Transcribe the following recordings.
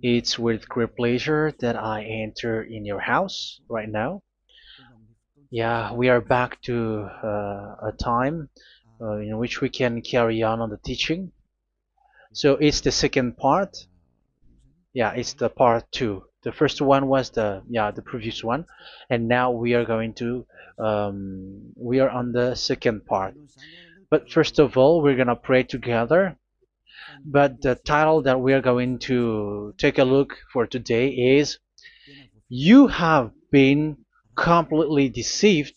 It's with great pleasure that I enter in your house right now. Yeah, we are back to a time in which we can carry on the teaching. So it's the second part. Yeah, it's the part two. The first one was the previous one, and now we are going to we are on the second part. But first of all, we're gonna pray together. But the title that we are going to take a look for today is "You have been completely deceived,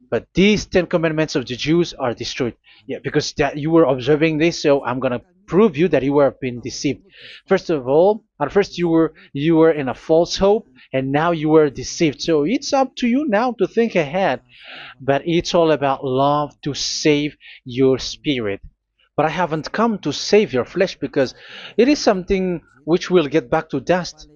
but these Ten Commandments of the Jews are destroyed." Yeah, because that you were observing this, so I'm gonna prove you that you were being deceived. First of all, at first you were in a false hope, and now you were deceived. So it's up to you now to think ahead. But it's all about love to save your spirit. But I haven't come to save your flesh because it is something which will get back to dust.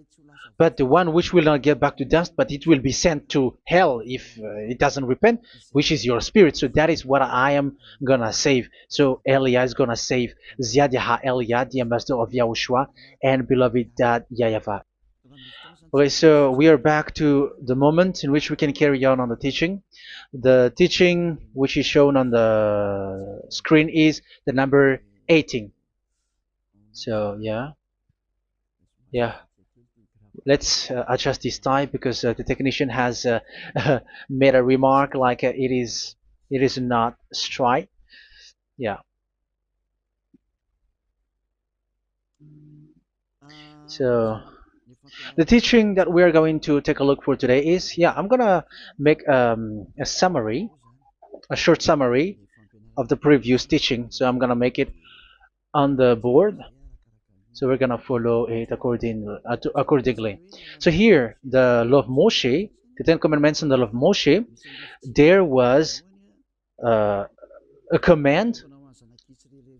But the one which will not get back to dust, but it will be sent to hell if it doesn't repent, which is your spirit. So that is what I am gonna save. So Elia is gonna save Ziadiha Elia, the ambassador of Yahushua, and beloved dad YAHVAH. Okay, so we are back to the moment in which we can carry on the teaching. The teaching which is shown on the screen is the number 18. So yeah. Let's adjust this time because the technician has made a remark like it is not straight. Yeah. So the teaching that we are going to take a look for today is, I'm gonna make a summary, a short summary of the previous teaching. So I'm gonna make it on the board. So we're gonna follow it accordingly. So here, the law of Moshe, the Ten Commandments and the law of Moshe, there was uh, a command.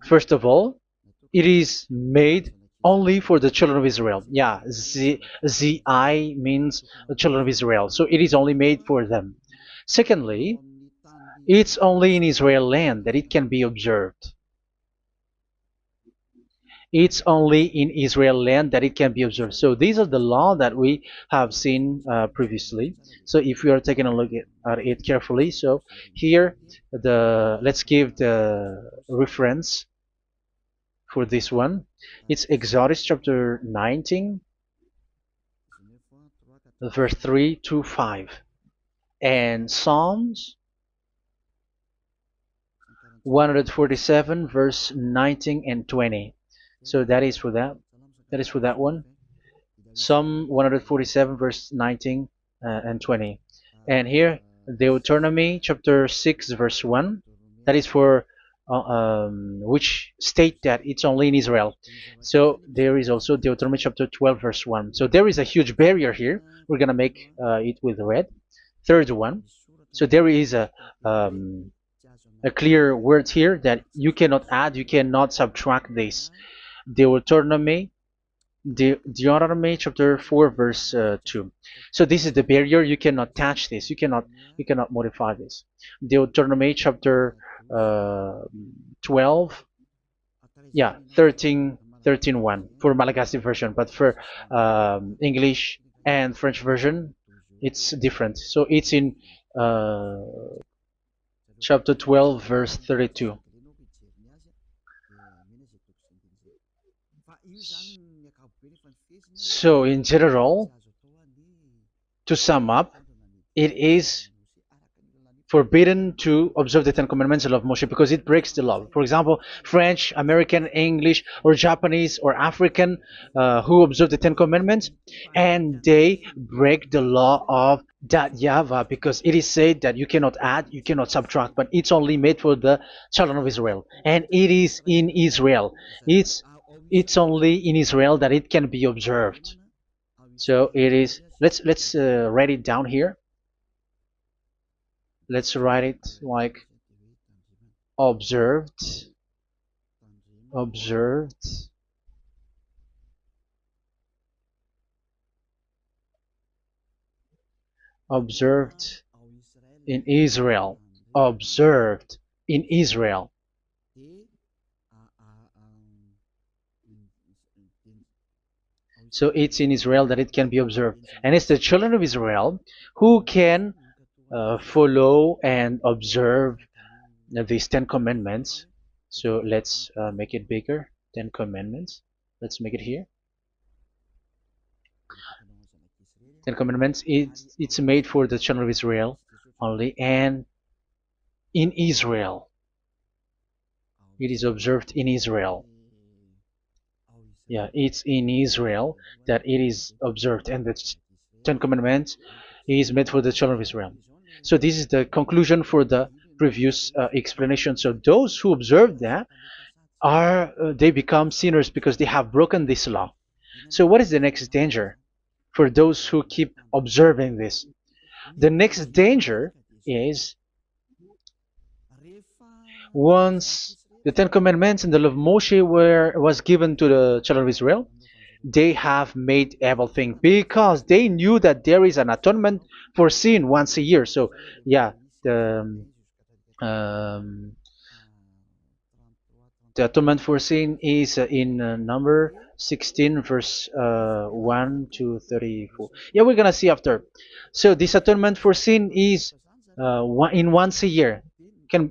First of all, it is made only for the children of Israel. Yeah, Z-I means the children of Israel. So it is only made for them. Secondly, it's only in Israel land that it can be observed. It's only in Israel land that it can be observed. So these are the law that we have seen previously. So if we are taking a look at it carefully, so here let's give the reference for this one. It's Exodus chapter 19, verse 3 to 5, and Psalms 147, verse 19 and 20. So that is for that. That is for that one. Psalm 147, verse 19 and 20. And here, Deuteronomy chapter 6, verse 1. That is for which state that it's only in Israel. So there is also Deuteronomy chapter 12, verse 1. So there is a huge barrier here. We're going to make it with red. Third one. So there is a clear word here that you cannot add, you cannot subtract this. Deuteronomy chapter 4, verse 2. So this is the barrier. You cannot touch this. You cannot modify this. Deuteronomy chapter 12, 13 1 for Malagasy version, but for English and French version, it's different. So it's in chapter 12, verse 32. So in general, to sum up, it is forbidden to observe the Ten Commandments of Moshe because it breaks the law. For example, French, American, English, or Japanese or African who observe the Ten Commandments and they break the law of that YAHVAH because it is said that you cannot add, you cannot subtract, but it's only made for the children of Israel, and it is in Israel. It's only in Israel that it can be observed. So it is. Let's write it down here. Let's write it like observed, observed, observed in Israel, observed in Israel. So it's in Israel that it can be observed. And it's the children of Israel who can follow and observe these 10 commandments. So let's make it bigger. 10 commandments. Let's make it here. 10 commandments. It's made for the children of Israel only, and in Israel. It is observed in Israel. Yeah, it's in Israel that it is observed, and the Ten Commandments is made for the children of Israel. So this is the conclusion for the previous explanation. So those who observe that are they become sinners because they have broken this law. So what is the next danger for those who keep observing this? The next danger is once the Ten Commandments and the law of Moshe was given to the children of Israel, they have made everything because they knew that there is an atonement for sin once a year. So yeah, um, the atonement for sin is in number 16 verse 1 to 34. Yeah, we're gonna see after. So this atonement for sin is once a year,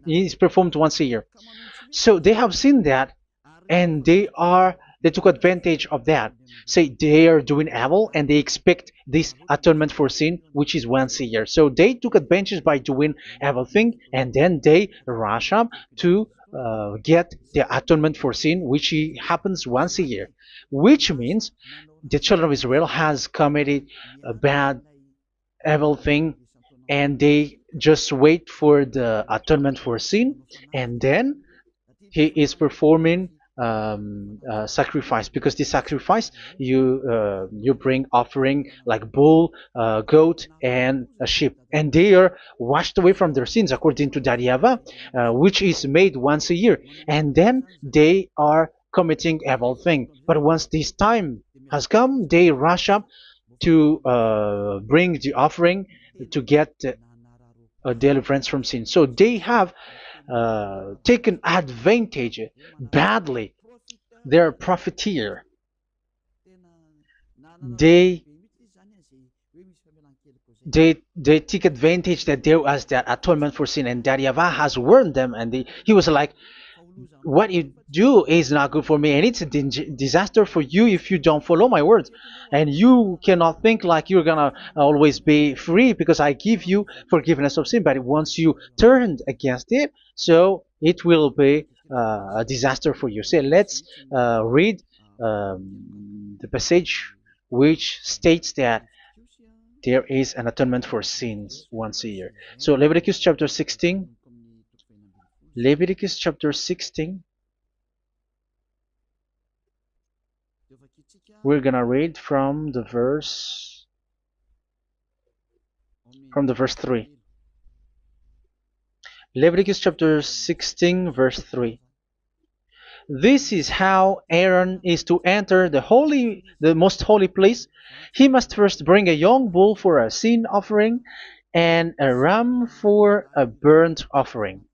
is performed once a year. So they have seen that, and they took advantage of that. Say they are doing evil and they expect this atonement for sin, which is once a year. So they took advantage by doing everything, and then they rush up to get the atonement for sin, which happens once a year, which means the children of Israel has committed a bad, evil thing, and they just wait for the atonement for sin, and then he is performing sacrifice, because this sacrifice you bring offering like bull, goat, and a sheep, and they are washed away from their sins according to that YAHVAH, which is made once a year, and then they are committing evil thing. But once this time has come, they rush up to bring the offering to get a deliverance from sin. So they have taken advantage badly. They're a profiteer. They they take advantage that there was that atonement for sin, and that YAHVAH has warned them, and he was like, what you do is not good for me, and it's a disaster for you if you don't follow my words, and you cannot think like you're gonna always be free because I give you forgiveness of sin, but once you turned against it, so it will be a disaster for you. So let's read the passage which states that there is an atonement for sins once a year. So Leviticus chapter 16. Leviticus chapter 16. We're gonna read from the verse 3. Leviticus chapter 16 verse 3. This is how Aaron is to enter the most holy place. He must first bring a young bull for a sin offering and a ram for a burnt offering.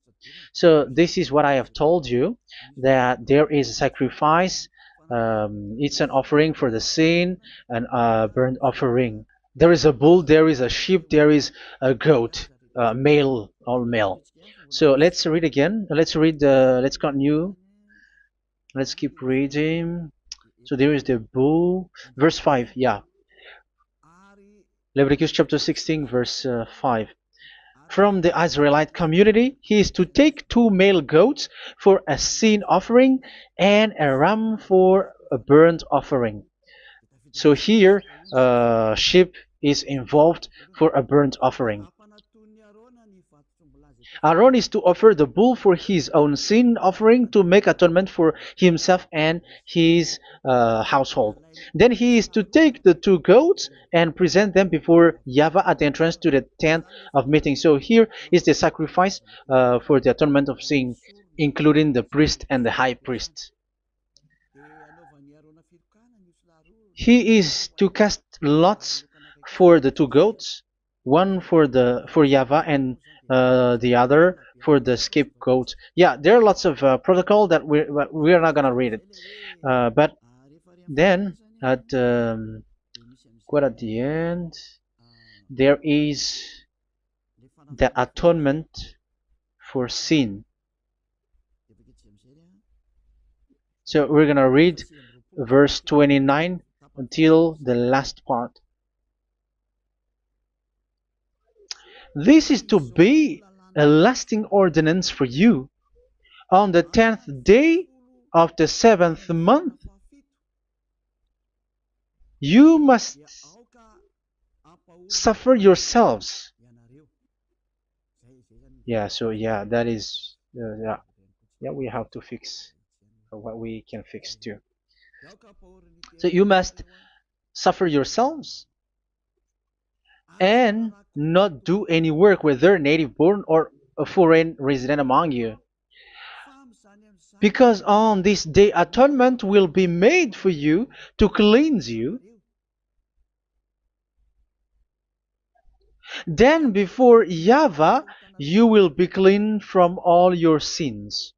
So this is what I have told you, that there is a sacrifice. It's an offering for the sin, and a burnt offering. There is a bull, there is a sheep, there is a goat, male, all male. So let's read again. Let's continue. Let's keep reading. So there is the bull, verse 5. Yeah, Leviticus chapter 16, verse 5. From the Israelite community, he is to take 2 male goats for a sin offering and a ram for a burnt offering. So here, sheep is involved for a burnt offering. Aaron is to offer the bull for his own sin offering to make atonement for himself and his household. Then he is to take the 2 goats and present them before YAHVAH at the entrance to the tent of meeting. So here is the sacrifice for the atonement of sin, including the priest and the high priest. He is to cast lots for the 2 goats, one for YAHVAH and the other for the scapegoat. Yeah, there are lots of protocol that we are not gonna read it, but then at quite at the end, there is the atonement for sin. So we're gonna read verse 29 until the last part. This is to be a lasting ordinance for you. On the 10th day of the 7th month, you must suffer yourselves. Yeah, so yeah, that is, yeah, we have to fix what we can fix too. So you must suffer yourselves and not do any work, whether native born or a foreign resident among you. Because on this day atonement will be made for you to cleanse you. Then before YAHVAH you will be clean from all your sins.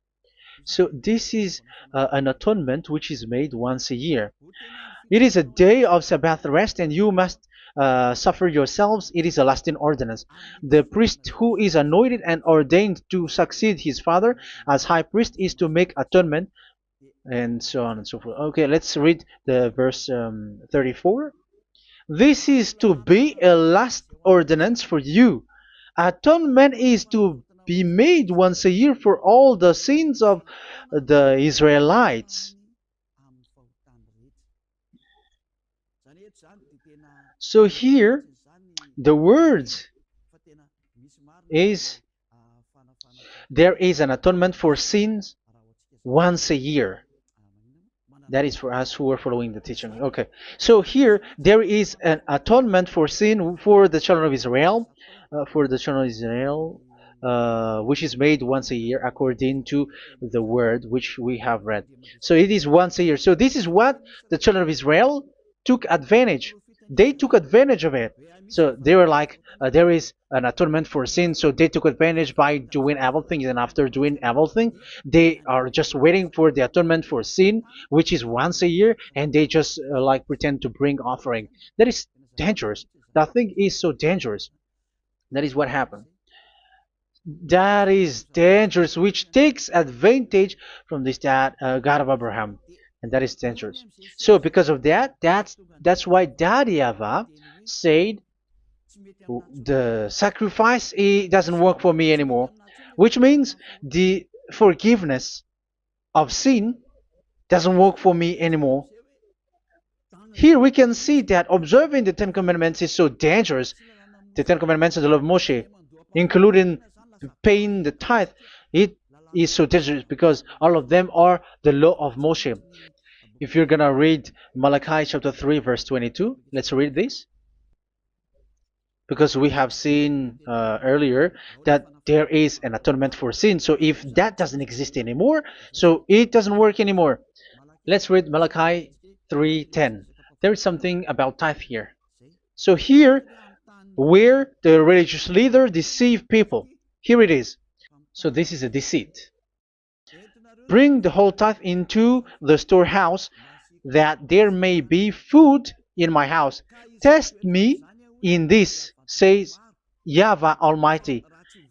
So this is an atonement which is made once a year. It is a day of Sabbath rest, and you must suffer yourselves. It is a lasting ordinance. The priest who is anointed and ordained to succeed his father as high priest is to make atonement, and so on and so forth. Okay, let's read the verse 34. This is to be a last ordinance for you. Atonement is to be made once a year for all the sins of the Israelites. So here, the words is there is an atonement for sins once a year. That is for us who are following the teaching. Okay, so here there is an atonement for sin for the children of Israel, which is made once a year according to the word which we have read. So it is once a year. So this is what the children of Israel took advantage. They took advantage of it. So they were like, there is an atonement for sin. So they took advantage by doing evil things, and after doing evil things, they are just waiting for the atonement for sin, which is once a year, and they just like pretend to bring offering. That is dangerous. That thing is so dangerous. That is what happened. That is dangerous, which takes advantage from this God of Abraham, and that is dangerous. So because of that, that's why Daddy Ava said the sacrifice it doesn't work for me anymore, which means the forgiveness of sin doesn't work for me anymore. Here we can see that observing the Ten Commandments is so dangerous. The Ten Commandments of the law of Moshe, including paying the tithe, it is so dangerous because all of them are the law of Moshe. If you're gonna read Malachi chapter 3 verse 22, let's read this. Because we have seen earlier that there is an atonement for sin. So if that doesn't exist anymore, so it doesn't work anymore. Let's read Malachi 3:10. There is something about tithe here. So here, where the religious leader deceive people, here it is. So this is a deceit. Bring the whole tithe into the storehouse, that there may be food in my house. Test me in this, says YAHVAH Almighty,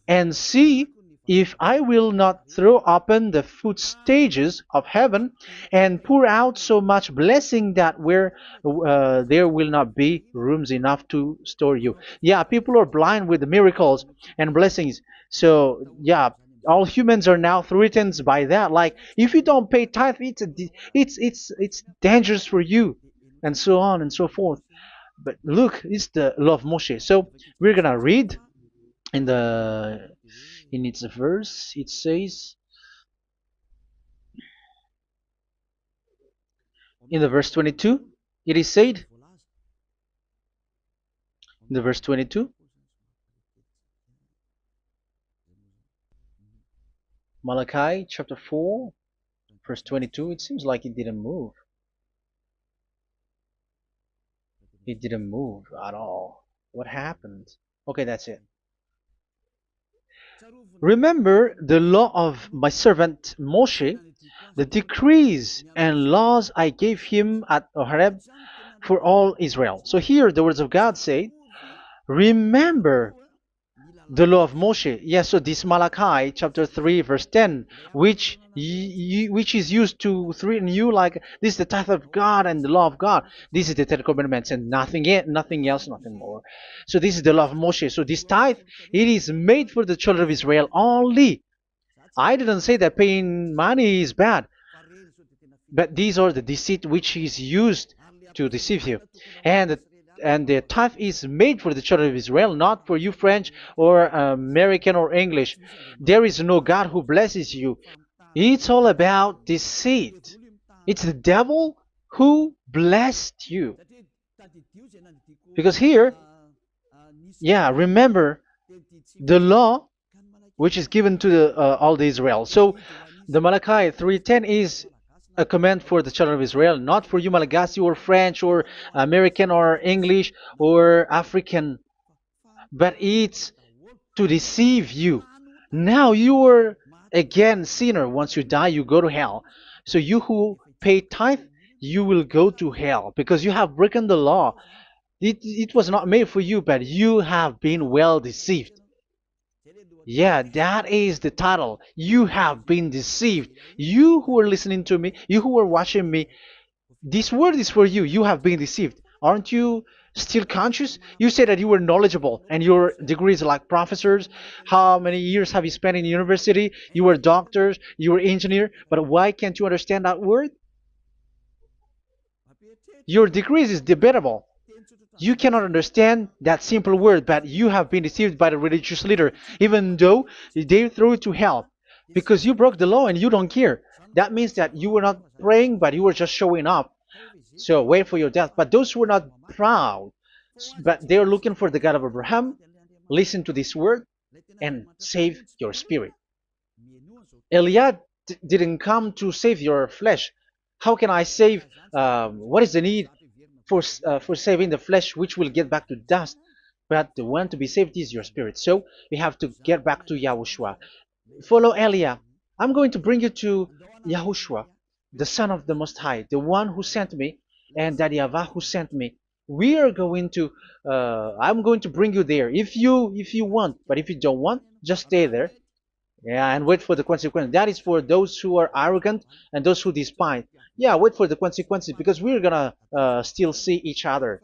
and see if I will not throw open the food stages of heaven and pour out so much blessing that where there will not be rooms enough to store you. Yeah, people are blind with the miracles and blessings. So yeah, all humans are now threatened by that. Like if you don't pay tithe, it's dangerous for you, and so on and so forth. But look, it's the law of Moshe. So we're gonna read in its verse. It says in the verse 22. It is said in the verse 22. Malachi chapter 4 verse 22. It seems like it didn't move. It didn't move at all. What happened? Okay, that's it. Remember the law of my servant Moshe, the decrees and laws I gave him at Horeb for all Israel. So here the words of God say, remember the law of Moshe. Yes, so this Malachi chapter 3 verse 10, which is used to threaten you like this is the tithe of God and the law of God. This is the Ten Commandments and nothing else, nothing more. So this is the law of Moshe. So this tithe, it is made for the children of Israel only. I didn't say that paying money is bad, but these are the deceit which is used to deceive you. And and the tithe is made for the children of Israel, not for you French or American or English. There is no God who blesses you. It's all about deceit. It's the devil who blessed you. Because here, yeah, remember the law which is given to all the Israel. So the Malachi 3:10 is a command for the children of Israel, not for you Malagasy or French or American or English or African, but it's to deceive you. Now you are again sinner. Once you die, you go to hell. So you who pay tithe, you will go to hell because you have broken the law. It was not made for you, but you have been well deceived. Yeah, that is the title. You have been deceived. You who are listening to me, you who are watching me, this word is for you. You have been deceived. Aren't you still conscious? You say that you were knowledgeable and your degrees are like professors. How many years have you spent in university? You were doctors, you were engineer, but why can't you understand that word? Your degrees is debatable. You cannot understand that simple word, but you have been deceived by the religious leader, even though they threw you to hell because you broke the law and you don't care. That means that you were not praying, but you were just showing up. So wait for your death. But those who are not proud, but they are looking for the God of Abraham, listen to this word and save your spirit. Eliah didn't come to save your flesh. How can I save? What is the need for saving the flesh, which will get back to dust? But the one to be saved is your spirit. So we have to get back to Yahushua. Follow Eliah. I'm going to bring you to Yahushua, the Son of the Most High, the one who sent me, and that YAHVAH who sent me. We are going to. I'm going to bring you there if you want, but if you don't want, just stay there. Yeah, and wait for the consequences. That is for those who are arrogant and those who despise. Yeah, wait for the consequences because we're gonna still see each other.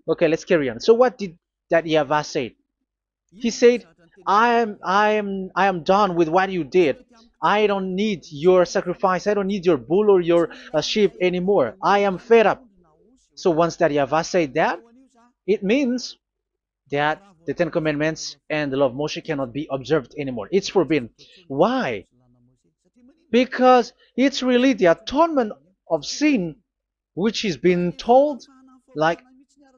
Okay, let's carry on. So what did that YAHVAH say? He said, I am done with what you did. I don't need your sacrifice. I don't need your bull or your sheep anymore. I am fed up. So once that YAHVAH said that, it means that the Ten Commandments and the law of Moshe cannot be observed anymore. It's forbidden. Why? Because it's really the atonement of sin which is being told, like,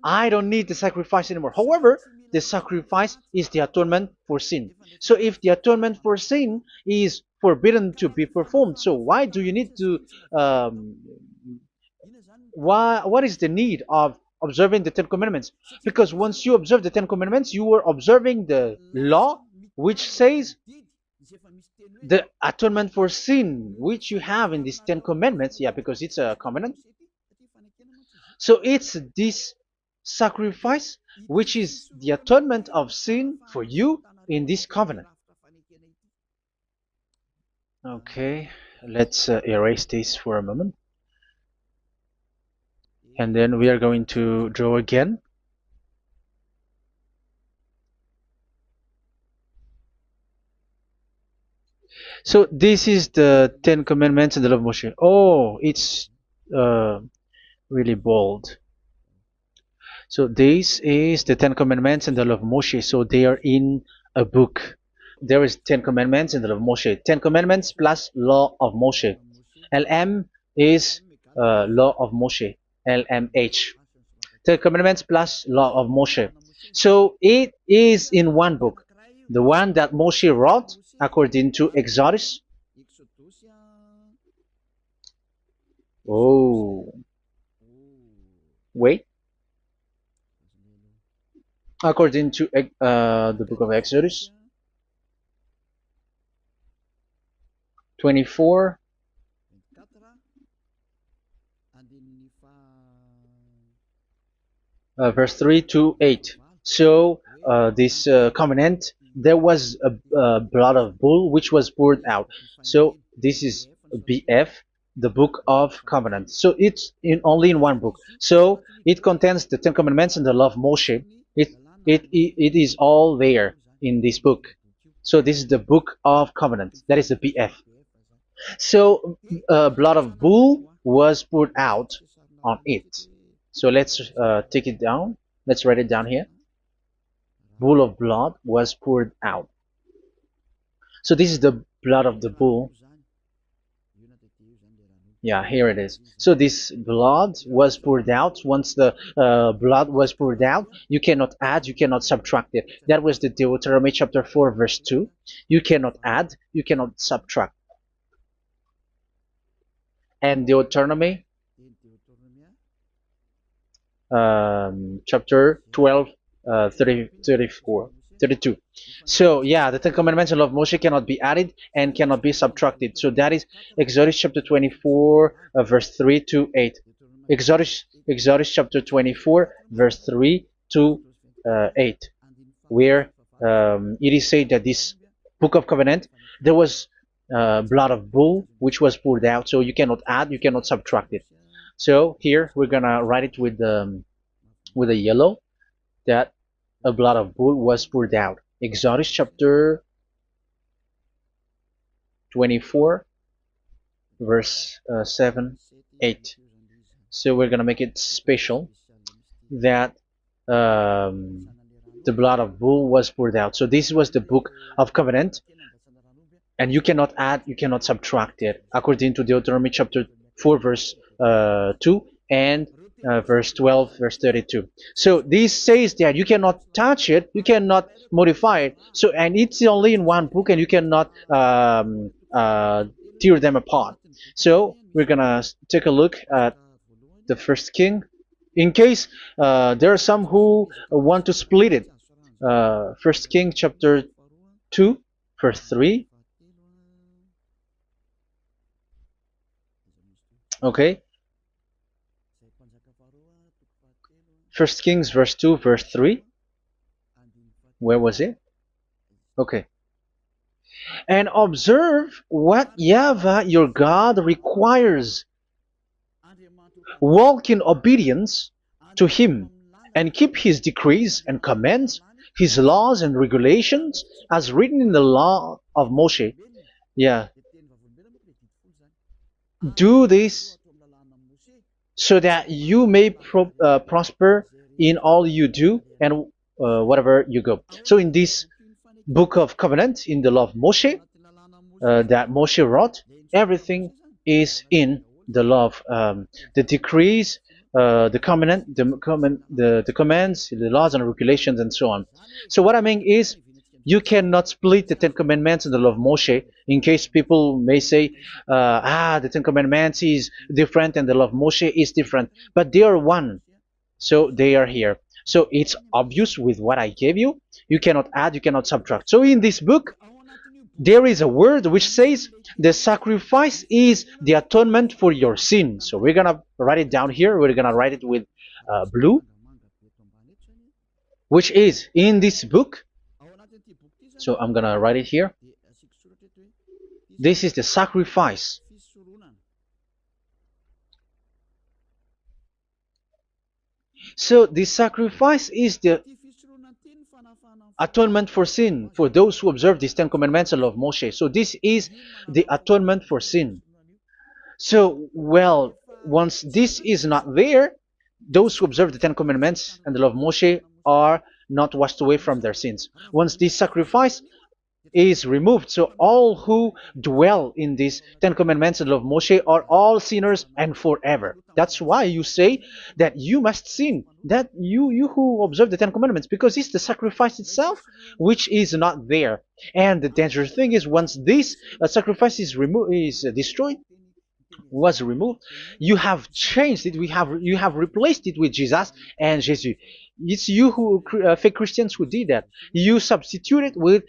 I don't need the sacrifice anymore. However, the sacrifice is the atonement for sin. So if the atonement for sin is forbidden to be performed, so why do you need to what is the need of observing the Ten Commandments? Because once you observe the Ten Commandments, you are observing the law which says the atonement for sin which you have in these Ten Commandments. Yeah, because it's a covenant. So it's this sacrifice which is the atonement of sin for you in this covenant. Okay, let's erase this for a moment. And then we are going to draw again. So this is the Ten Commandments and the law of Moshe. Oh, it's really bold. So this is the Ten Commandments and the law of Moshe. So they are in a book. There is Ten Commandments and the law of Moshe. Ten Commandments plus law of Moshe. LM is law of Moshe. LMH. Ten Commandments plus law of Moshe. So it is in one book. The one that Moshe wrote according to Exodus. Oh, wait. According to the book of Exodus 24, verse 3 to 8. So this covenant, there was a blood of bull which was poured out. So this is BF, the book of covenant. So it's only in one book. So it contains the Ten Commandments and the law of Moshe. It is all there in this book. So this is the book of covenant. That is the BF. So blood of bull was poured out on it. So let's take it down. Let's write it down here. Bull of blood was poured out. So this is the blood of the bull. Yeah, here it is. So this blood was poured out. Once the blood was poured out, you cannot add, you cannot subtract it. That was the Deuteronomy chapter 4, verse 2. You cannot add, you cannot subtract. And Deuteronomy chapter 12, 34, 32. So yeah, the Ten Commandments and law of Moshe cannot be added and cannot be subtracted. So that is Exodus chapter 24, verse 3 to 8. Exodus chapter 24, verse 3 to 8, where it is said that this book of covenant, there was blood of bull which was poured out. So you cannot add, you cannot subtract it. So here we're gonna write it with a yellow, that a blood of bull was poured out. Exodus chapter 24, verse 7, 8. So we're gonna make it special that the blood of bull was poured out. So this was the book of covenant, and you cannot add, you cannot subtract it, according to Deuteronomy chapter 4, verse 2 and verse 12, verse 32. So this says that you cannot touch it, you cannot modify it. So, and it's only in one book, and you cannot tear them apart. So we're gonna take a look at the first king. In case there are some who want to split it. First King chapter 2, verse 3. Okay. First Kings verse 2, verse 3. Where was it? Okay. And observe what YAHVAH your God requires. Walk in obedience to him, and keep his decrees and commands, his laws and regulations, as written in the law of Moshe. Yeah. Do this so that you may prosper in all you do and whatever you go. So in this book of covenant, in the law of Moshe, that Moshe wrote, everything is in the law of the decrees, the covenant, the commands, the laws and regulations, and so on. So what I mean is, you cannot split the Ten Commandments and the law of Moshe. In case people may say, the Ten Commandments is different and the law of Moshe is different, but they are one. So they are here. So it's obvious with what I gave you. You cannot add, you cannot subtract. So in this book, there is a word which says the sacrifice is the atonement for your sin. So we're gonna write it down here. We're gonna write it with blue, which is in this book. So I'm gonna write it here. This is the sacrifice. So the sacrifice is the atonement for sin for those who observe these Ten Commandments and law of Moshe. So this is the atonement for sin. So, well, once this is not there, those who observe the Ten Commandments and the law of Moshe are not washed away from their sins. Once this sacrifice is removed, so all who dwell in these Ten Commandments and law of Moshe are all sinners and forever. That's why you say that you must sin, that you who observe the Ten Commandments, because it's the sacrifice itself which is not there. And the dangerous thing is, once this sacrifice is destroyed, was removed, you have changed it. You have replaced it with Jesus and Jesus. It's you who fake Christians who did that. You substitute it with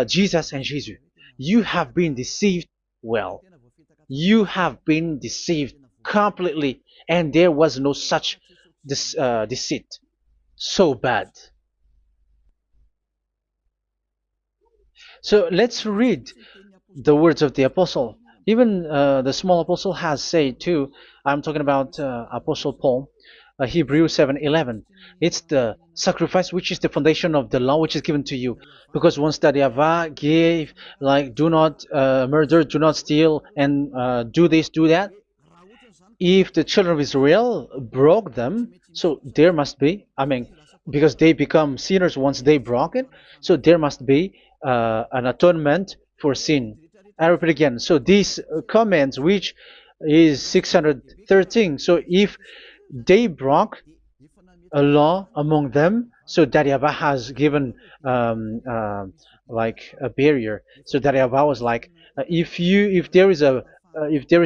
Jesus and Jesus. You have been deceived well. You have been deceived completely, and there was no such deceit. So bad. So let's read the words of the apostle. Even the small apostle has said too. I'm talking about Apostle Paul, Hebrews 7:11. It's the sacrifice which is the foundation of the law which is given to you. Because once that Yahweh gave, like, do not murder, do not steal, and do this, do that, if the children of Israel broke them, so there must be, I mean, because they become sinners once they broke it, so there must be an atonement for sin. I repeat again. So these comments, which is 613, so if they broke a law among them, so that Yahweh has given like a barrier. So that Yahweh was like, if there is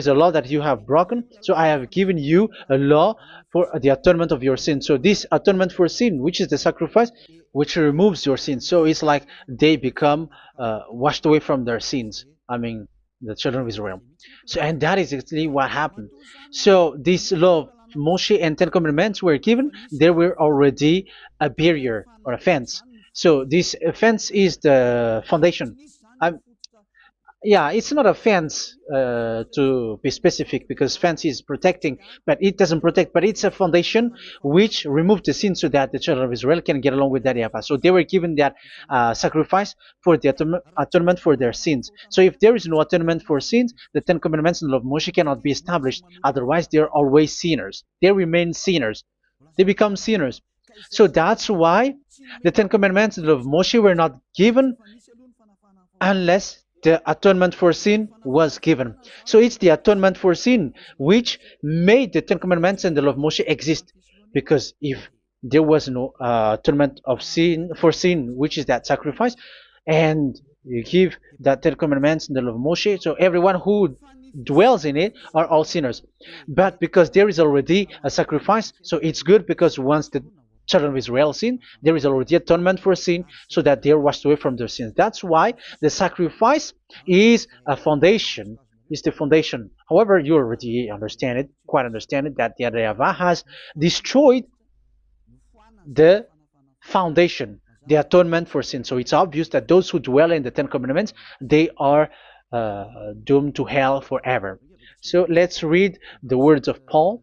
a law that you have broken, so I have given you a law for the atonement of your sin. So this atonement for sin, which is the sacrifice, which removes your sins. So it's like they become washed away from their sins. I mean, the children of Israel. So, and that is exactly what happened. So this law of Moshe and Ten Commandments were given. There were already a barrier or a fence. So this fence is the foundation. I'm, yeah, it's not a fence to be specific, because fence is protecting, but it doesn't protect. But it's a foundation which removed the sin so that the children of Israel can get along with that Yahweh. So they were given that sacrifice for the atonement for their sins. So if there is no atonement for sins, the Ten Commandments and the law of Moshe cannot be established. Otherwise, they're always sinners. They remain sinners. They become sinners. So that's why the Ten Commandments and the law of Moshe were not given unless the atonement for sin was given. So it's the atonement for sin which made the Ten Commandments and the law of Moshe exist. Because if there was no atonement of sin for sin, which is that sacrifice, and you give that Ten Commandments and the law of Moshe, so everyone who dwells in it are all sinners. But because there is already a sacrifice, so it's good, because once the children of Israel sin, there is already atonement for sin, so that they are washed away from their sins. That's why the sacrifice is a foundation, is the foundation. However, you already understand it, quite understand it, that the Yahweh has destroyed the foundation, the atonement for sin. So it's obvious that those who dwell in the Ten Commandments, they are doomed to hell forever. So let's read the words of Paul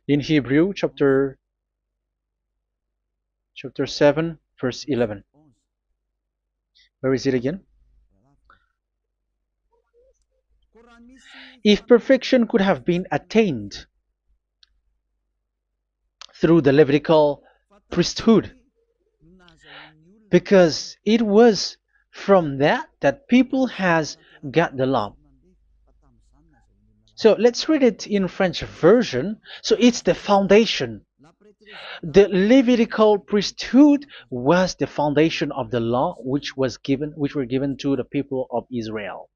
in Hebrew chapter 7 verse 11. Where is it again? If perfection could have been attained through the Levitical priesthood, because it was from that people has got the law. So let's read it in French version. So it's the foundation. The Levitical priesthood was the foundation of the law which were given to the people of Israel.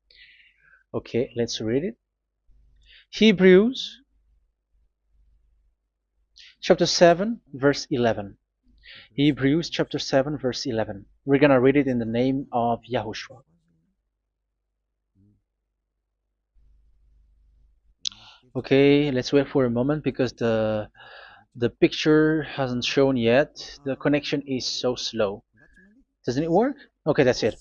Okay, let's read it. Hebrews chapter 7 verse 11. Hebrews chapter 7 verse 11. We're gonna read it in the name of YAHOSHUAH. Okay, let's wait for a moment, because the picture hasn't shown yet. The connection is so slow. Doesn't it work? Okay, that's it.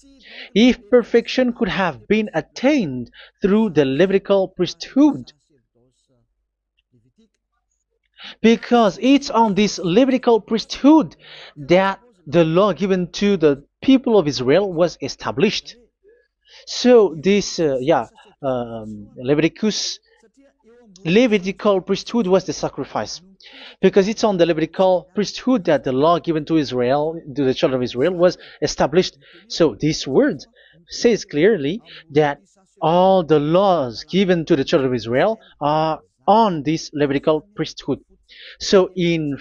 If perfection could have been attained through the Levitical priesthood, because it's on this Levitical priesthood that the law given to the people of Israel was established. So this, Levitical priesthood was the sacrifice, because it's on the Levitical priesthood that the law given to Israel, to the children of Israel, was established. So this word says clearly that all the laws given to the children of Israel are on this Levitical priesthood. So in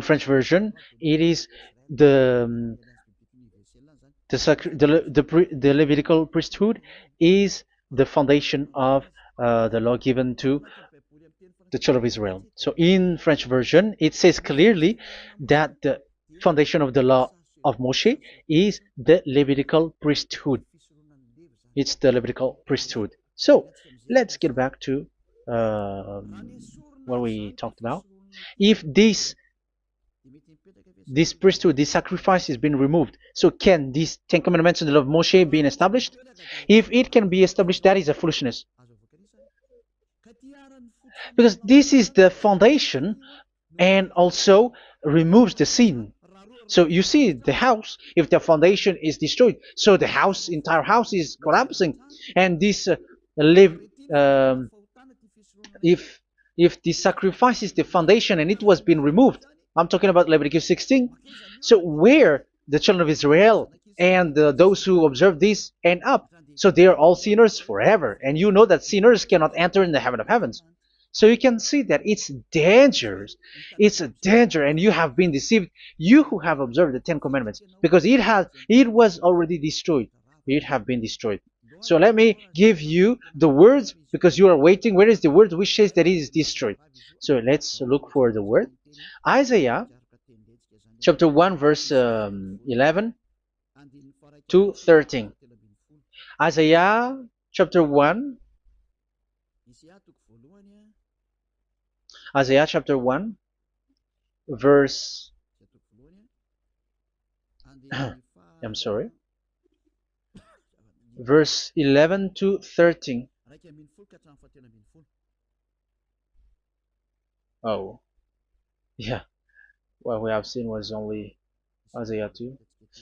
French version, it is the Levitical priesthood is the foundation of the law given to the children of Israel. So in French version, it says clearly that the foundation of the law of Moshe is the Levitical priesthood. It's the Levitical priesthood. So let's get back to what we talked about. If this priesthood, this sacrifice is being removed, so can these Ten Commandments and the law of Moshe be established? If it can be established, that is a foolishness. Because this is the foundation and also removes the sin. So you see the house, if the foundation is destroyed, so the house, entire house is collapsing. And this live, um, if the sacrifice is the foundation and it was being removed, I'm talking about Leviticus 16. So where the children of Israel and those who observe this end up, so they are all sinners forever. And you know that sinners cannot enter in the heaven of heavens. So you can see that it's dangerous. It's a danger, and you have been deceived. You who have observed the Ten Commandments, because it was already destroyed. It have been destroyed. So let me give you the words, because you are waiting. Where is the word which says that it is destroyed? So let's look for the word. Isaiah chapter 1 verse 11 to 13. Isaiah chapter 1. Isaiah chapter 1 verse I'm sorry, verse 11 to 13. Oh, yeah, what we have seen was only Isaiah 2.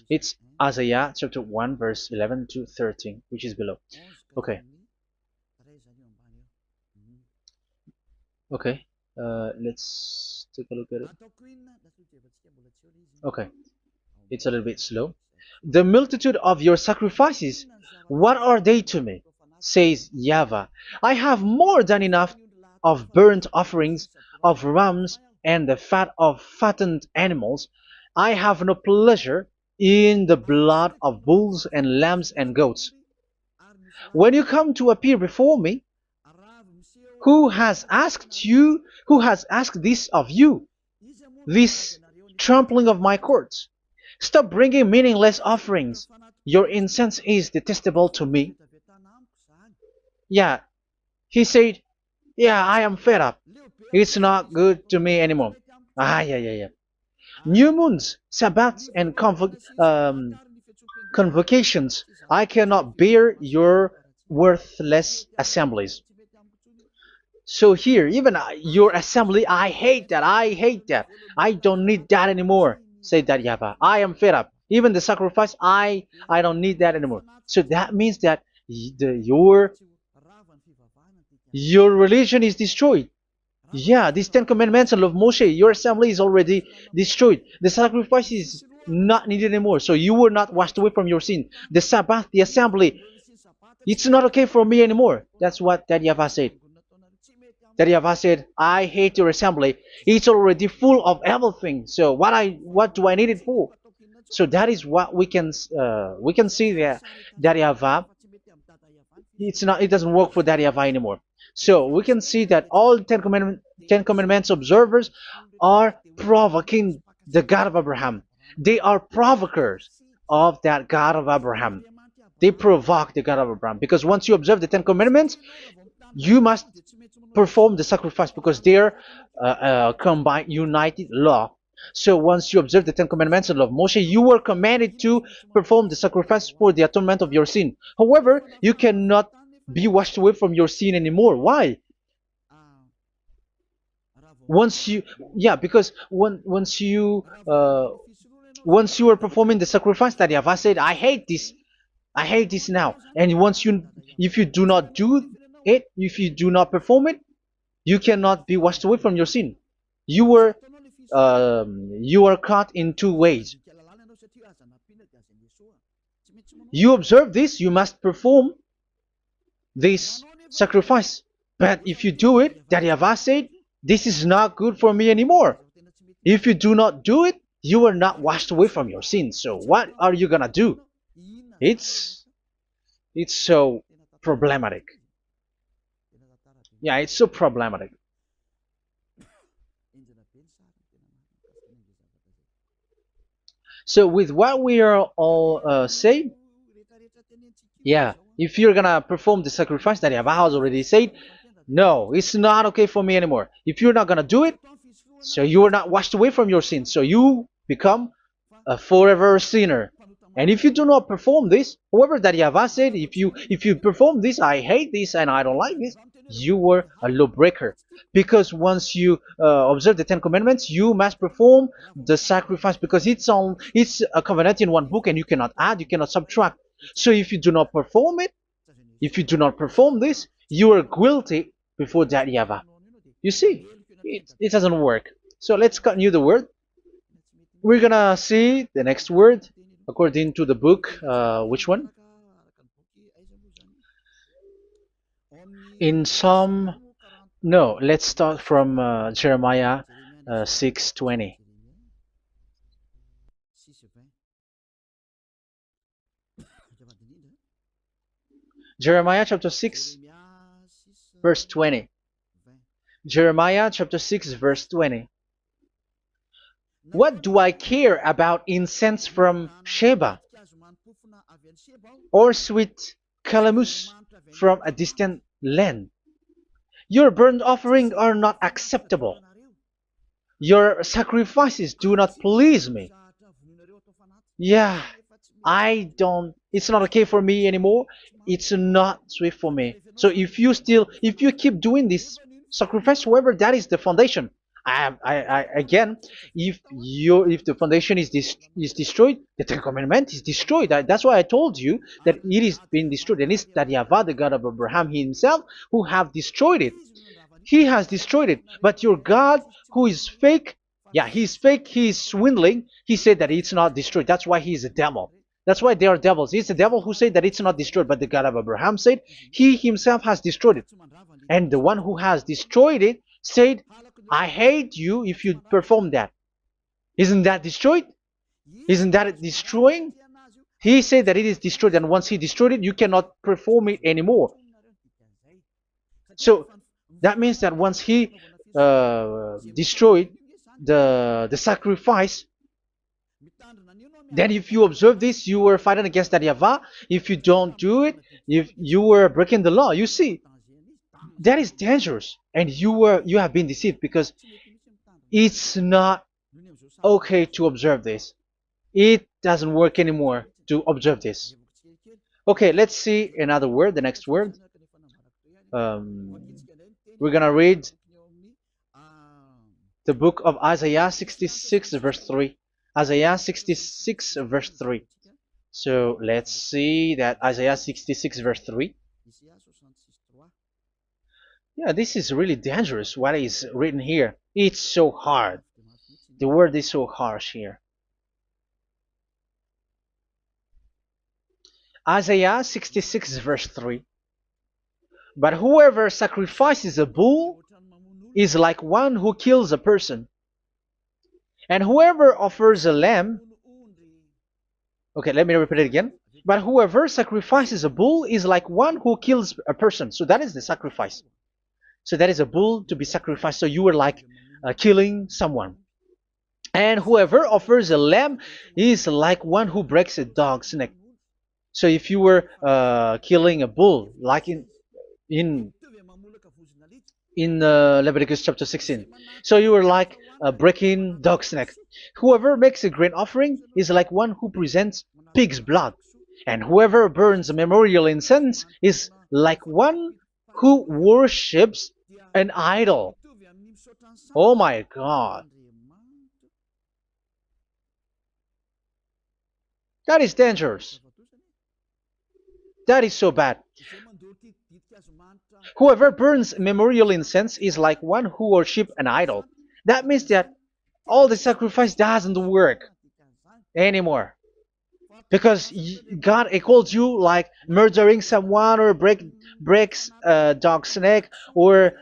It's Isaiah chapter 1 verse 11 to 13, which is below. Okay. Okay. Let's take a look at it. Okay. It's a little bit slow. The multitude of your sacrifices, what are they to me? Says YAHVAH. I have more than enough of burnt offerings, of rams, and the fat of fattened animals. I have no pleasure in the blood of bulls and lambs and goats. When you come to appear before me, who has asked this of you, this trampling of my courts? Stop bringing meaningless offerings. Your incense is detestable to me. Yeah, he said, yeah, I am fed up. It's not good to me anymore. Yeah. New moons, Sabbaths, and convocations. I cannot bear your worthless assemblies. So here, even your assembly, I hate that. I hate that. I don't need that anymore. Say that YAHVAH. I am fed up. Even the sacrifice, I don't need that anymore. So that means that your religion is destroyed. Yeah, these Ten Commandments and love Moshe, your assembly is already destroyed. The sacrifice is not needed anymore. So you were not washed away from your sin. The Sabbath, the assembly, it's not okay for me anymore. That's what that YAHVAH said. That YAHVAH said, I hate your assembly. It's already full of everything. So what do I need it for? So that is what we can see there. That YAHVAH, it doesn't work for that YAHVAH anymore. So we can see that all Ten Commandments observers are provoking the God of Abraham. They are provokers of that God of Abraham. They provoke the God of Abraham, because once you observe the Ten Commandments, you must perform the sacrifice, because they're combined, united law. So once you observe the Ten Commandments and law of Moshe, you were commanded to perform the sacrifice for the atonement of your sin. However, you cannot be washed away from your sin anymore. Why? Because once you are performing the sacrifice, that YAHVAH said, I hate this now. And if you do not do it, if you do not perform it, you cannot be washed away from your sin. You are caught in two ways. You observe this, you must perform this sacrifice. But if you do it, that YAHVAH said, this is not good for me anymore. If you do not do it, you are not washed away from your sins. So what are you gonna do? It's so problematic. Yeah, it's so problematic. So with what we are all saying, yeah, if you're gonna perform the sacrifice that Yahweh has already said, no, it's not okay for me anymore. If you're not gonna do it, so you are not washed away from your sins, so you become a forever sinner. And if you do not perform this, whoever that Yahweh said, if you perform this, I hate this and I don't like this, you were a lawbreaker. Because once you observe the Ten Commandments, you must perform the sacrifice because it's a covenant in one book and you cannot add, you cannot subtract. So if you do not perform it, if you do not perform this, you are guilty before that Yahweh. You see, it doesn't work. So let's continue the word. We're gonna see the next word according to the book. Which one? In Psalm. No, let's start from Jeremiah 6:20. Jeremiah chapter 6, verse 20. Jeremiah chapter 6, verse 20. What do I care about incense from Sheba or sweet calamus from a distant land? Your burnt offerings are not acceptable. Your sacrifices do not please me. Yeah, it's not okay for me anymore. It's not sweet for me. So if you keep doing this sacrifice, however, that is the foundation. Again, if the foundation is destroyed, the Ten Commandment is destroyed. That's why I told you that it is being destroyed, and it's that Yahweh, the God of Abraham himself, who have destroyed it. He has destroyed it. But your God, who is fake, yeah, he's fake, he's swindling. He said that it's not destroyed. That's why he's a devil. That's why they are devils. It's the devil who said that it's not destroyed, but the God of Abraham said he himself has destroyed it. And the one who has destroyed it said, I hate you if you perform that. Isn't that destroyed? Isn't that destroying? He said that it is destroyed, and once he destroyed it, you cannot perform it anymore. So that means that once he destroyed the sacrifice, then if you observe this, you were fighting against that Yahweh. If you don't do it, if you were breaking the law, you see, that is dangerous, and you have been deceived because it's not okay to observe this. It doesn't work anymore to observe this. Okay, let's see another word, the next word. We're gonna read the book of Isaiah 66 verse 3. Isaiah 66 verse 3. So let's see that Isaiah 66 verse 3. Yeah, this is really dangerous what is written here. It's so hard. The word is so harsh here. Isaiah 66 verse 3. But whoever sacrifices a bull is like one who kills a person. And whoever offers a lamb, okay, let me repeat it again. But whoever sacrifices a bull is like one who kills a person. So that is the sacrifice. So that is a bull to be sacrificed. So you were like killing someone. And whoever offers a lamb is like one who breaks a dog's neck. So if you were killing a bull, like in Leviticus chapter 16, so you were like breaking dog's neck. Whoever makes a grain offering is like one who presents pig's blood, and whoever burns a memorial incense is like one who worships an idol. Oh my God. That is dangerous. That is so bad. Whoever burns memorial incense is like one who worships an idol. That means that all the sacrifice doesn't work anymore. Because God calls you like murdering someone or breaks a dog's neck or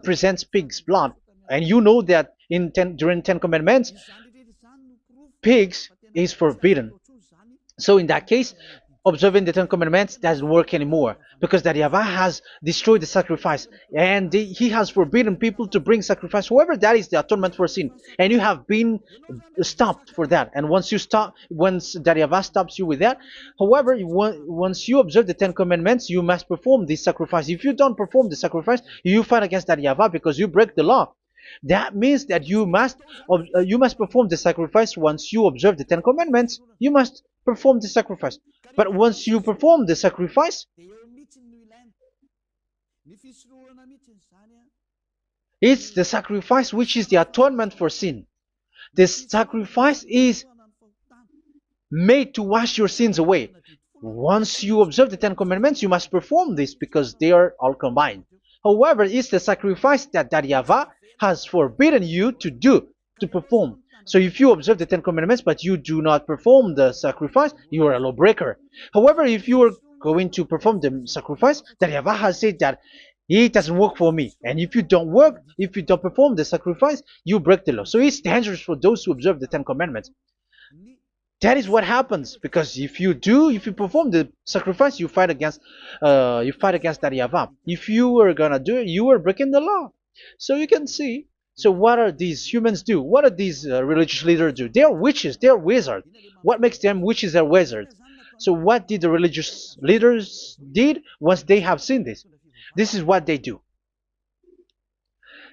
presents pig's blood. And you know that during Ten Commandments, pigs is forbidden. So in that case, observing the Ten Commandments doesn't work anymore because that Yahweh has destroyed the sacrifice and he has forbidden people to bring sacrifice. However, that is the atonement for sin, and you have been stopped for that. And once that Yahweh stops you with that, however, once you observe the Ten Commandments, you must perform this sacrifice. If you don't perform the sacrifice, you fight against that Yahweh because you break the law. That means that you must perform the sacrifice. Once you observe the Ten Commandments, you must perform the sacrifice. But once you perform the sacrifice, it's the sacrifice which is the atonement for sin. This sacrifice is made to wash your sins away. Once you observe the Ten Commandments, you must perform this because they are all combined. However, it's the sacrifice that Yahweh has forbidden you to perform. So if you observe the Ten Commandments but you do not perform the sacrifice, you are a lawbreaker. However, if you are going to perform the sacrifice, that Yahweh has said that it doesn't work for me. And if you don't perform the sacrifice, you break the law. So it's dangerous for those who observe the Ten Commandments. That is what happens, because if you perform the sacrifice, you fight against that Yahweh. If you are gonna do it, you are breaking the law. So you can see. So what are these humans do? What are these religious leaders do? They are witches. They are wizards. What makes them witches or wizards? So what did the religious leaders did once they have seen this? This is what they do.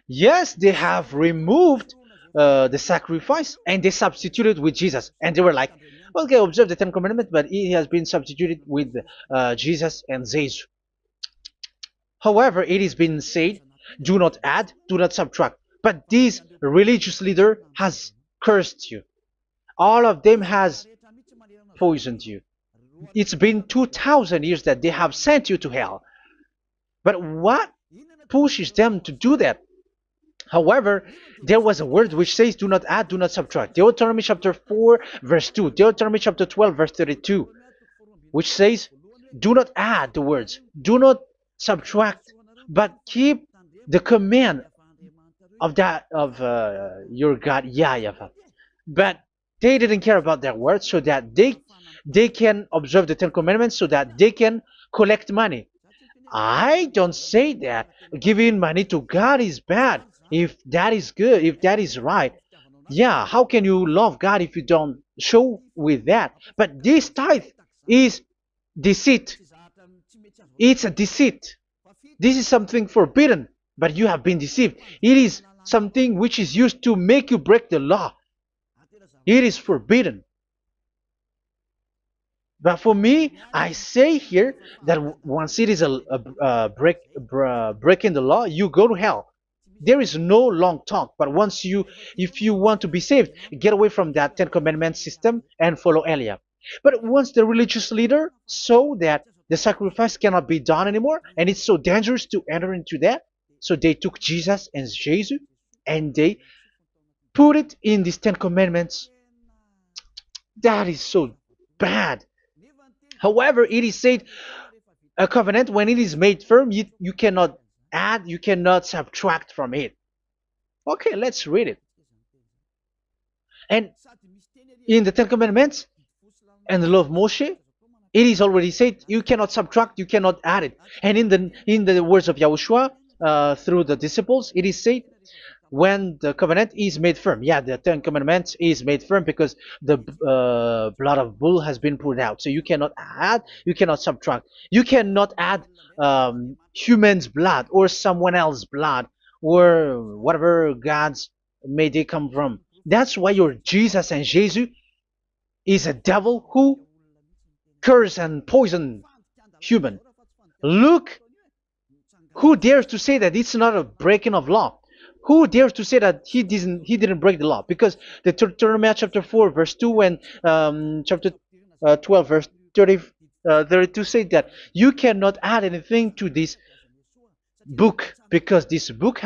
Yes, they have removed the sacrifice and they substituted with Jesus. And they were like, okay, observe the Ten Commandments, but it has been substituted with Jesus and Jesus. However, it has been said, do not add, do not subtract. But this religious leader has cursed you. All of them has poisoned you. It's been 2,000 years that they have sent you to hell. But what pushes them to do that? However, there was a word which says, do not add, do not subtract. Deuteronomy chapter 4, verse 2. Deuteronomy chapter 12, verse 32. Which says, do not add the words. Do not subtract. But keep the command of your God, YAHVAH. But they didn't care about their words, so that they can observe the Ten Commandments, so that they can collect money. I don't say that giving money to God is bad. If that is good, if that is right, yeah, how can you love God if you don't show with that? But this tithe is deceit. It's a deceit. This is something forbidden, but you have been deceived. It is something which is used to make you break the law. It is forbidden. But for me, I say here that once it is breaking the law, you go to hell. There is no long talk. But if you want to be saved, get away from that Ten Commandments system and follow Elia. But once the religious leader saw that the sacrifice cannot be done anymore, and it's so dangerous to enter into that, so they took Jesus and Jesus and they put it in these Ten Commandments. That is so bad. However, it is said a covenant, when it is made firm, you cannot add, you cannot subtract from it. Okay, let's read it. And in the Ten Commandments and the law of Moshe, it is already said you cannot subtract, you cannot add it. And in the words of YAHOSHUAH through the disciples, it is said when the covenant is made firm. Yeah, the Ten Commandments is made firm because the blood of bull has been poured out. So you cannot add, you cannot subtract. You cannot add human's blood or someone else's blood or whatever gods may they come from. That's why your Jesus and Jesus is a devil who curse and poison human. Look, who dares to say that it's not a breaking of law? Who dares to say that he didn't break the law? Because the Deuteronomy chapter 4 verse 2 and chapter 12 verse 32 say that you cannot add anything to this book, because this book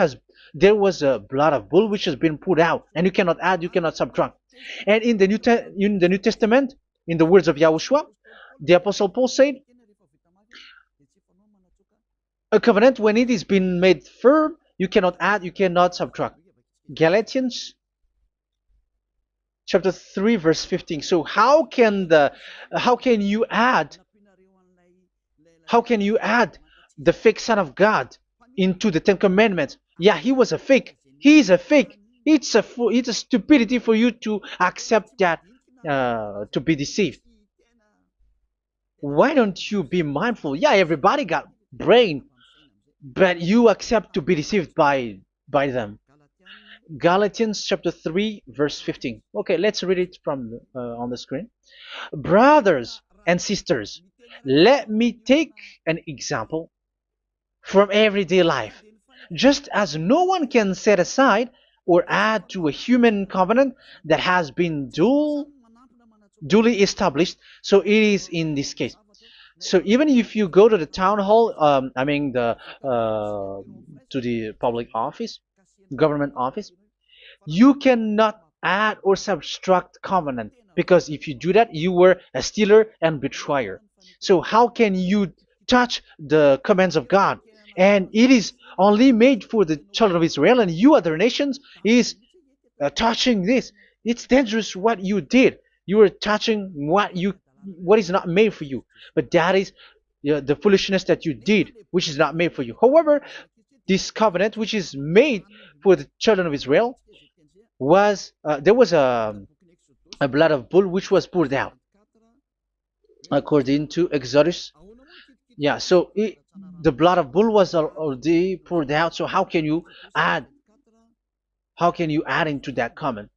there was a blood of bull which has been put out, and you cannot add, you cannot subtract. And in the New Testament, in the words of YAHOSHUAH, the Apostle Paul said, a covenant, when it is been made firm, you cannot add, you cannot subtract. Galatians chapter 3 verse 15. So how can you add How can you add the fake Son of God into the Ten Commandments? Yeah, he was a fake. He is a fake. It's a stupidity for you to accept that, to be deceived. Why don't you be mindful? Yeah, everybody got brain, but you accept to be deceived by them. Galatians chapter 3 verse 15. Okay, let's read it from on the screen. Brothers and sisters, let me take an example from everyday life. Just as no one can set aside or add to a human covenant that has been duly established, so it is in this case. So even if you go to the town hall, I mean to the public office, government office, you cannot add or subtract covenant, because if you do that, you were a stealer and betrayer. So how can you touch the commands of God? And it is only made for the children of Israel, and you other nations is touching this. It's dangerous what you did. You are touching what is not made for you. But that is the foolishness that you did, which is not made for you. However, this covenant, which is made for the children of Israel, was there was a blood of bull which was poured out according to Exodus. Yeah, so the blood of bull was already poured out. So add how can you add into that comment?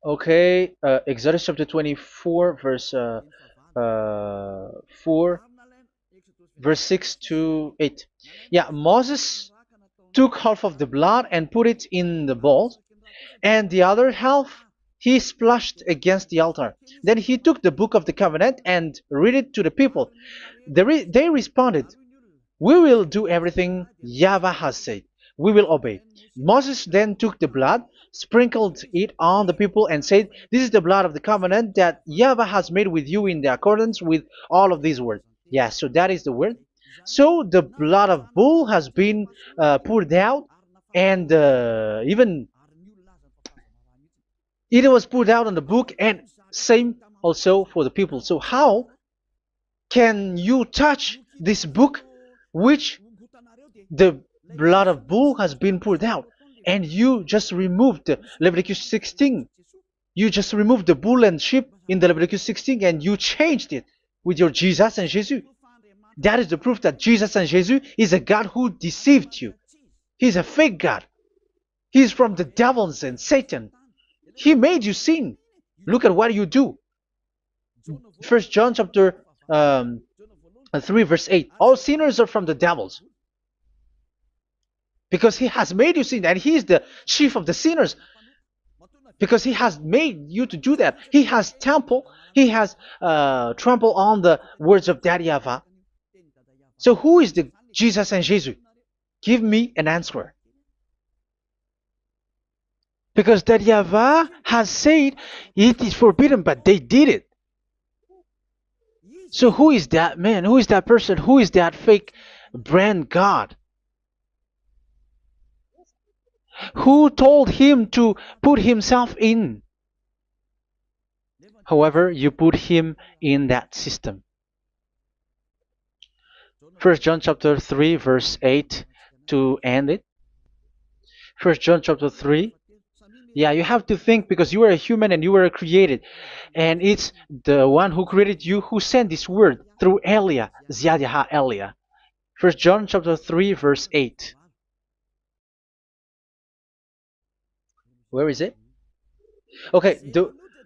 Okay, Exodus chapter 24, verse 4, verse 6 to 8. Yeah, Moses took half of the blood and put it in the bowl, and the other half he splashed against the altar. Then he took the book of the covenant and read it to the people. They responded, "We will do everything YAHVAH has said. We will obey." Moses then took the blood, sprinkled it on the people, and said, "This is the blood of the covenant that YAHVAH has made with you in the accordance with all of these words." Yeah, so that is the word. So the blood of bull has been poured out, and even it was poured out on the book, and same also for the people. So how can you touch this book which the blood of bull has been poured out, and you just removed Leviticus 16? You just removed the bull and sheep in the Leviticus 16, and you changed it with your Jesus and Jesus. That is the proof that Jesus and Jesus is a God who deceived you. He's a fake God. He's from the devils and Satan. He made you sin. Look at what you do. First John chapter 3 verse 8. All sinners are from the devils, because he has made you sin, and he is the chief of the sinners, because he has made you to do that. He has trampled on the words of Daddy YAHVAH. So who is the Jesus and Jesus? Give me an answer. Because Daddy YAHVAH has said it is forbidden, but they did it. So who is that man? Who is that person? Who is that fake brand God? Who told him to put himself in? However, you put him in that system. First John chapter 3 verse 8 to end it. First John chapter 3. Yeah, you have to think, because you are a human and you were created. And it's the one who created you who sent this word through Elia, Ziadiha Elia. First John chapter 3 verse 8. Where is it? Okay,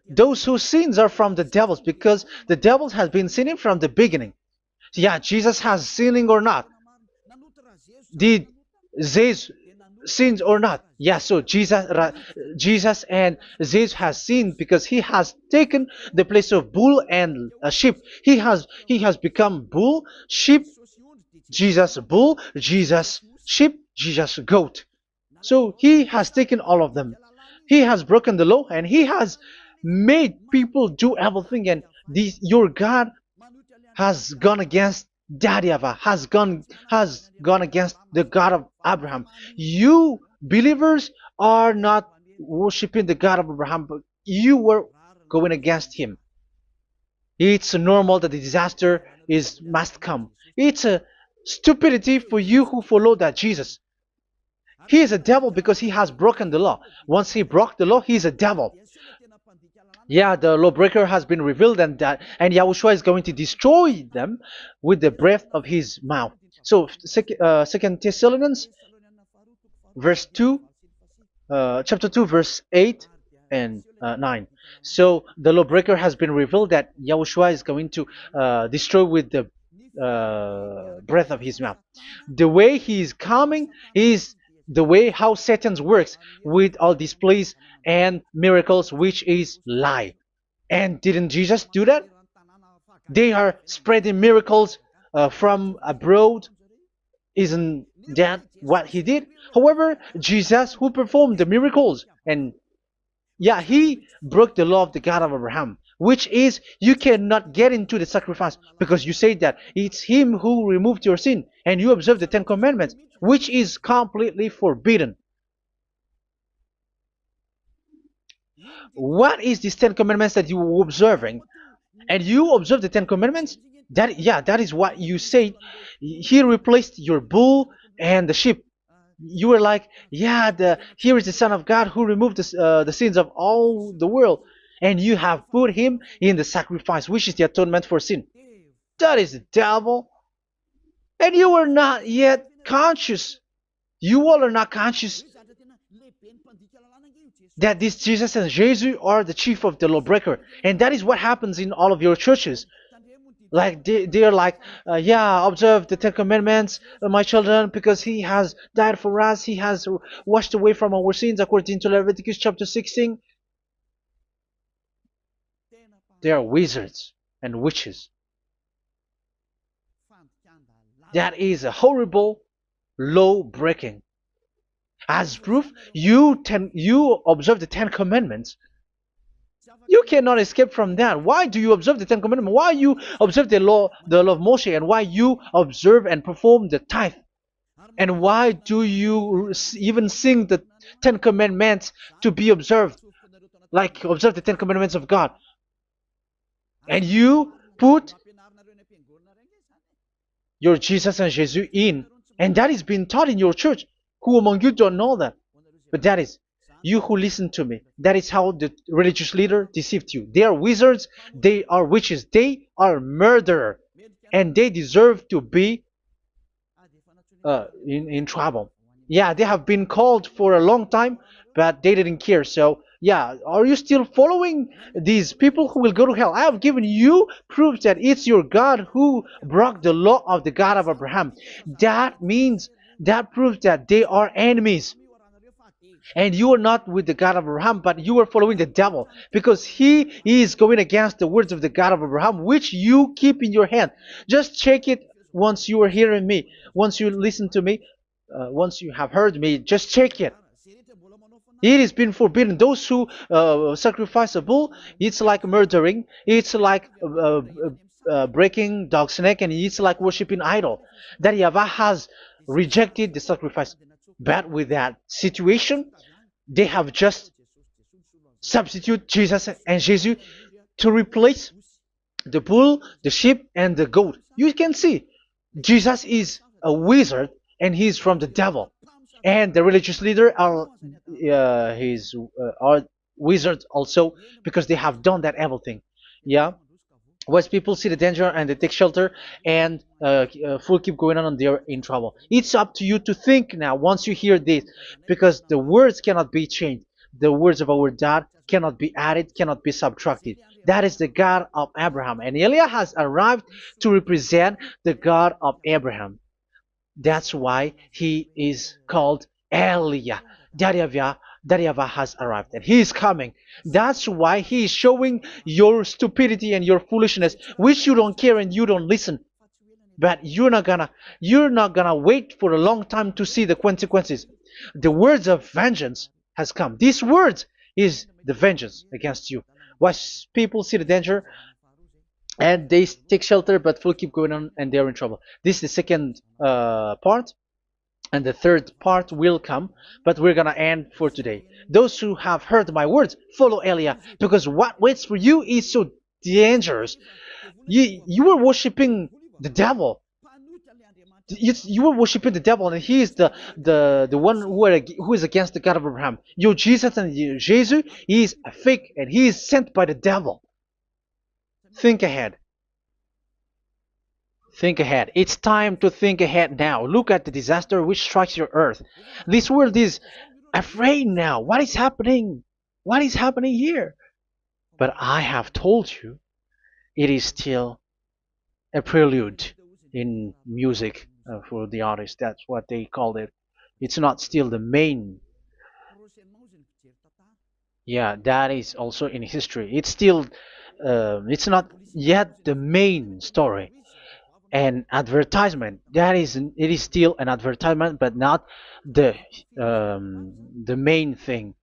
those whose sins are from the devils, because the devils has been sinning from the beginning. Yeah, Jesus has sinning or not? Did Jesus sins or not? Yeah, so Jesus and Jesus has sinned, because he has taken the place of bull and sheep. He has become bull, sheep, Jesus bull, Jesus sheep, Jesus goat. So he has taken all of them. He has broken the law, and he has made people do everything. And your God has gone against Daddy YAHVAH, has gone against the God of Abraham. You believers are not worshiping the God of Abraham, but you were going against him. It's normal that the disaster is must come. It's a stupidity for you who follow that Jesus. He is a devil because he has broken the law. Once he broke the law, he is a devil. Yeah, the lawbreaker has been revealed, and Yahushua is going to destroy them with the breath of his mouth. So, Second Thessalonians, verse 2, chapter 2, verse 8 and 9. So the lawbreaker has been revealed that Yahushua is going to destroy with the breath of his mouth. The way he is coming is the way how Satan works with all displays and miracles, which is lie. And didn't Jesus do that? They are spreading miracles from abroad. Isn't that what he did? However, Jesus, who performed the miracles, and yeah, he broke the law of the God of Abraham, which is you cannot get into the sacrifice because you say that it's him who removed your sin, and you observe the Ten Commandments, which is completely forbidden. What is these Ten Commandments that you were observing? And you observe the Ten Commandments? That is what you said. He replaced your bull and the sheep. You were like, yeah, here is the Son of God who removed the sins of all the world, and you have put him in the sacrifice, which is the atonement for sin. That is the devil. And you are not yet conscious. You all are not conscious that this Jesus and Jesus are the chief of the lawbreaker. And that is what happens in all of your churches. Like they are like, yeah, observe the Ten Commandments, my children, because he has died for us. He has washed away from our sins according to Leviticus chapter 16. They are wizards and witches. That is a horrible law breaking. As proof, you observe the Ten Commandments. You cannot escape from that. Why do you observe the Ten Commandments? Why you observe the law of Moshe, and why you observe and perform the tithe? And why do you even sing the Ten Commandments to be observed? Like observe the Ten Commandments of God. And you put your Jesus and Jesus in. And that is being taught in your church. Who among you don't know that? But that is you who listen to me. That is how the religious leader deceived you. They are wizards. They are witches. They are murderers. And they deserve to be in trouble. Yeah, they have been called for a long time, but they didn't care. So, yeah, are you still following these people who will go to hell? I have given you proof that it's your God who broke the law of the God of Abraham. That means, that proves that they are enemies. And you are not with the God of Abraham, but you are following the devil, because he is going against the words of the God of Abraham, which you keep in your hand. Just check it once you are hearing me, once you listen to me, once you have heard me, just check it. It has been forbidden. Those who sacrifice a bull, it's like murdering, it's like breaking dog's neck, and it's like worshiping idol. That YAHVAH has rejected the sacrifice. But with that situation, they have just substitute Jesus and Jesus to replace the bull, the sheep, and the goat. You can see Jesus is a wizard and he's from the devil, and the religious leader are are wizards also, because they have done that evil thing. Yeah. Once people see the danger and they take shelter, and full keep going on, and they're in trouble. It's up to you to think now once you hear this, because the words cannot be changed. The words of our God cannot be added, cannot be subtracted. That is the God of Abraham, and Eliah has arrived to represent the God of Abraham. That's why he is called Eliah. Yahyavah has arrived, and he is coming. That's why he is showing your stupidity and your foolishness, which you don't care and you don't listen. But you're not gonna wait for a long time to see the consequences. The words of vengeance has come. These words is the vengeance against you. Once people see the danger and they take shelter, but will keep going on, and they're in trouble. This is the second part. And the third part will come, but we're gonna end for today. Those who have heard my words, follow Eliah, because what waits for you is so dangerous. You were worshiping the devil. You were worshiping the devil, and he is the one who is against the God of Abraham. Your Jesus and your Jesus, he is a fake, and he is sent by the devil. Think ahead. Think ahead. It's time to think ahead now. Look at the disaster which strikes your earth. This world is afraid now. What is happening? What is happening here? But I have told you, it is still a prelude in music for the artist. That's what they called it. It's not still the main. Yeah, that is also in history. It's still, it's not yet the main story. And advertisement, that is, it is still an advertisement, but not the the main thing.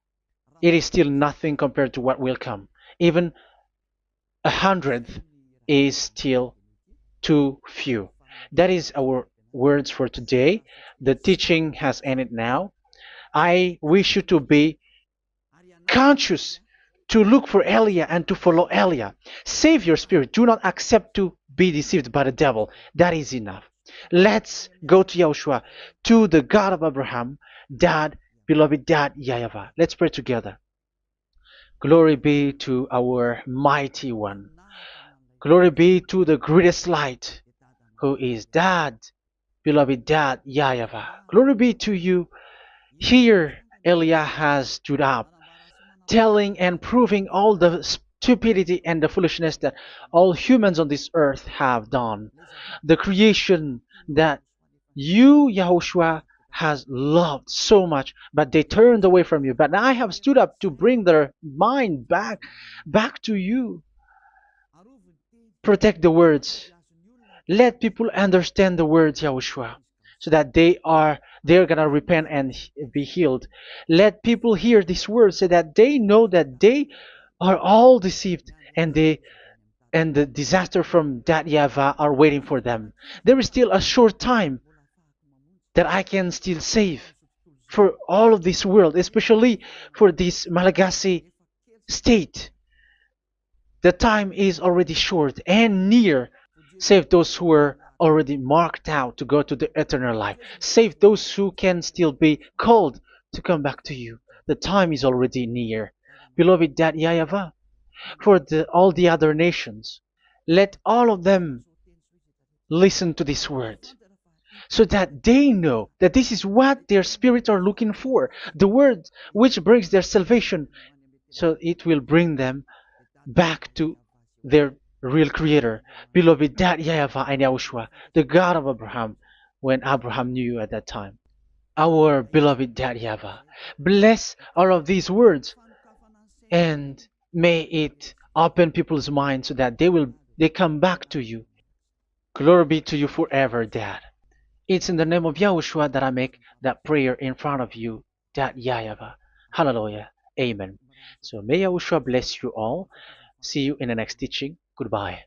It is still nothing compared to what will come. Even a hundredth is still too few. That is our words for today. The teaching has ended now. I wish you to be conscious, to look for Elia and to follow Elia. Save your spirit. Do not accept to be deceived by the devil. That is enough. Let's go to Yahushua, to the God of Abraham, Dad, beloved Dad, YAHVAH. Let's pray together. Glory be to our mighty one. Glory be to the greatest light, who is Dad, beloved Dad, YAHVAH. Glory be to you. Here, Elia has stood up, telling and proving all the stupidity and the foolishness that all humans on this earth have done. The creation that you, Yahushua, has loved so much, but they turned away from you. But now I have stood up to bring their mind back to you. Protect the words. Let people understand the words, Yahushua, so that they're gonna repent and be healed. Let people hear these words so that they know that they are all deceived, and the disaster from that YAHVAH are waiting for them. There is still a short time that I can still save for all of this world, especially for this Malagasy state. The time is already short and near. Save those who are already marked out to go to the eternal life. Save those who can still be called to come back to you. The time is already near. Beloved Dad YAHVAH, for all the other nations, let all of them listen to this word, so that they know that this is what their spirits are looking for, the word which brings their salvation, so it will bring them back to their real creator, beloved Dad YAHVAH and Yahushua, the God of Abraham, when Abraham knew you at that time. Our beloved Dad YAHVAH, bless all of these words, and may it open people's minds so that they come back to you. Glory be to you forever, Dad. It's in the name of Yahushua that I make that prayer in front of you, Dad YAHVAH. Hallelujah. Amen. So may Yahushua bless you all. See you in the next teaching. Goodbye.